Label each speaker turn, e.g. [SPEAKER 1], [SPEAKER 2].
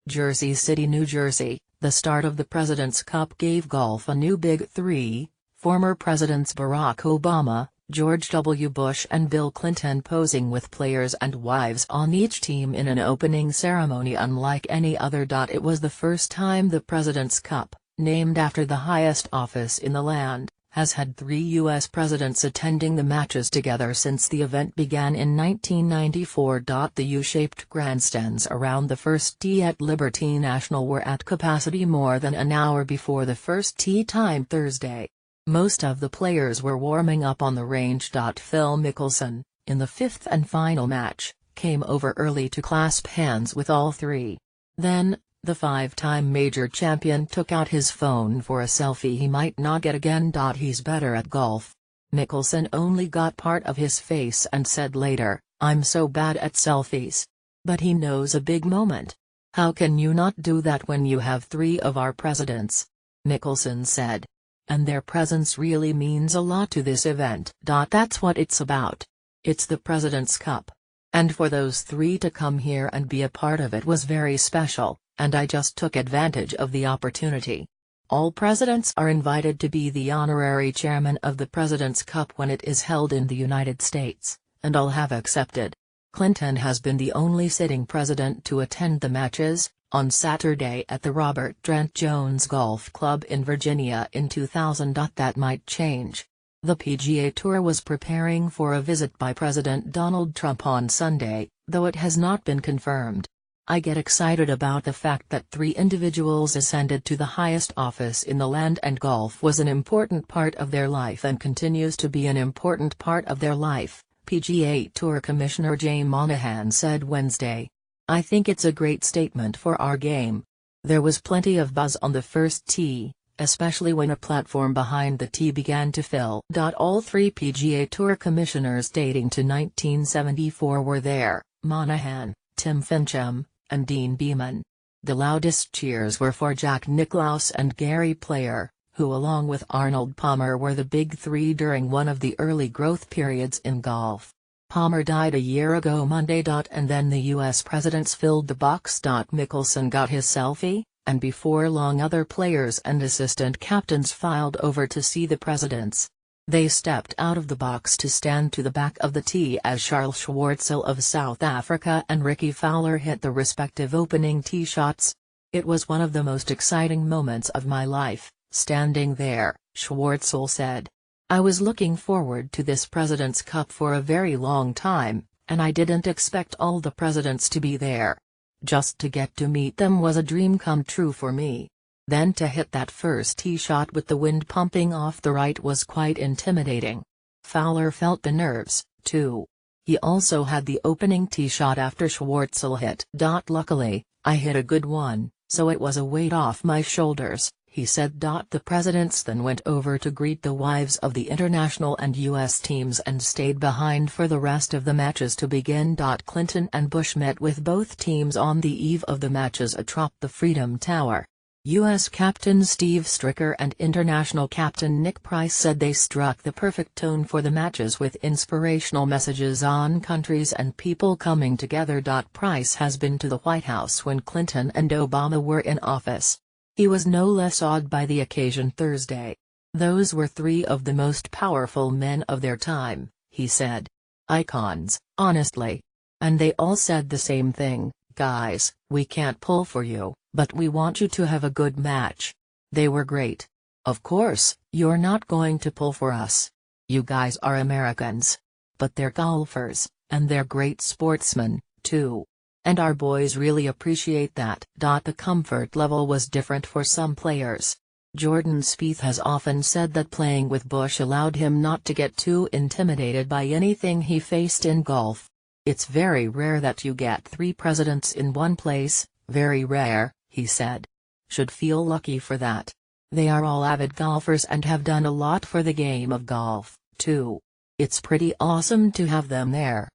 [SPEAKER 1] Jersey City, New Jersey. The start of the President's Cup gave golf a new big three, former Presidents Barack Obama, George W. Bush and Bill Clinton posing with players and wives on each team in an opening ceremony unlike any other. It was the first time the President's Cup, named after the highest office in the land, has had 3 U.S. presidents attending the matches together since the event began in 1994. The U-shaped grandstands around the first tee at Liberty National were at capacity more than an hour before the first tee time Thursday. Most of the players were warming up on the range. Phil Mickelson, in the 5th and final match, came over early to clasp hands with all three. Then, the 5-time major champion took out his phone for a selfie he might not get again. He's better at golf. Mickelson only got part of his face and said later, "I'm so bad at selfies." But he knows a big moment. "How can you not do that when you have 3 of our presidents?" Mickelson said. "And their presence really means a lot to this event." That's what it's about. It's the President's Cup. And for those 3 to come here and be a part of it was very special, and I just took advantage of the opportunity. All presidents are invited to be the honorary chairman of the President's Cup when it is held in the United States, and all have accepted. Clinton has been the only sitting president to attend the matches, on Saturday at the Robert Trent Jones Golf Club in Virginia in 2000. That might change. The PGA Tour was preparing for a visit by President Donald Trump on Sunday, though it has not been confirmed. I get excited about the fact that 3 individuals ascended to the highest office in the land, and golf was an important part of their life and continues to be an important part of their life, PGA Tour Commissioner Jay Monahan said Wednesday. "I think it's a great statement for our game. There was plenty of buzz on the first tee, especially when a platform behind the tee began to fill." All 3 PGA Tour commissioners dating to 1974 were there: Monahan, Tim Finchem, and Dean Beman. The loudest cheers were for Jack Nicklaus and Gary Player, who along with Arnold Palmer were the big 3 during one of the early growth periods in golf. Palmer died a year ago Monday. And then the U.S. presidents filled the box. Mickelson got his selfie, and before long other players and assistant captains filed over to see the presidents. They stepped out of the box to stand to the back of the tee as Charles Schwartzel of South Africa and Ricky Fowler hit the respective opening tee shots. "It was one of the most exciting moments of my life, standing there," Schwartzel said. "I was looking forward to this President's Cup for a very long time, and I didn't expect all the presidents to be there. Just to get to meet them was a dream come true for me. Then to hit that first tee shot with the wind pumping off the right was quite intimidating." Fowler felt the nerves, too. He also had the opening tee shot after Schwartzel hit. "Luckily, I hit a good one, so it was a weight off my shoulders," he said. The presidents then went over to greet the wives of the international and U.S. teams and stayed behind for the rest of the matches to begin. Clinton and Bush met with both teams on the eve of the matches atop the Freedom Tower. U.S. Captain Steve Stricker and international captain Nick Price said they struck the perfect tone for the matches with inspirational messages on countries and people coming together. Price has been to the White House when Clinton and Obama were in office. He was no less awed by the occasion Thursday. "Those were 3 of the most powerful men of their time," he said. "Icons, honestly. And they all said the same thing: guys, we can't pull for you, but we want you to have a good match. They were great. Of course, you're not going to pull for us. You guys are Americans. But they're golfers, and they're great sportsmen, too. And our boys really appreciate that." The comfort level was different for some players. Jordan Spieth has often said that playing with Bush allowed him not to get too intimidated by anything he faced in golf. "It's very rare that you get 3 presidents in one place, very rare," he said. "Should feel lucky for that. They are all avid golfers and have done a lot for the game of golf, too. It's pretty awesome to have them there."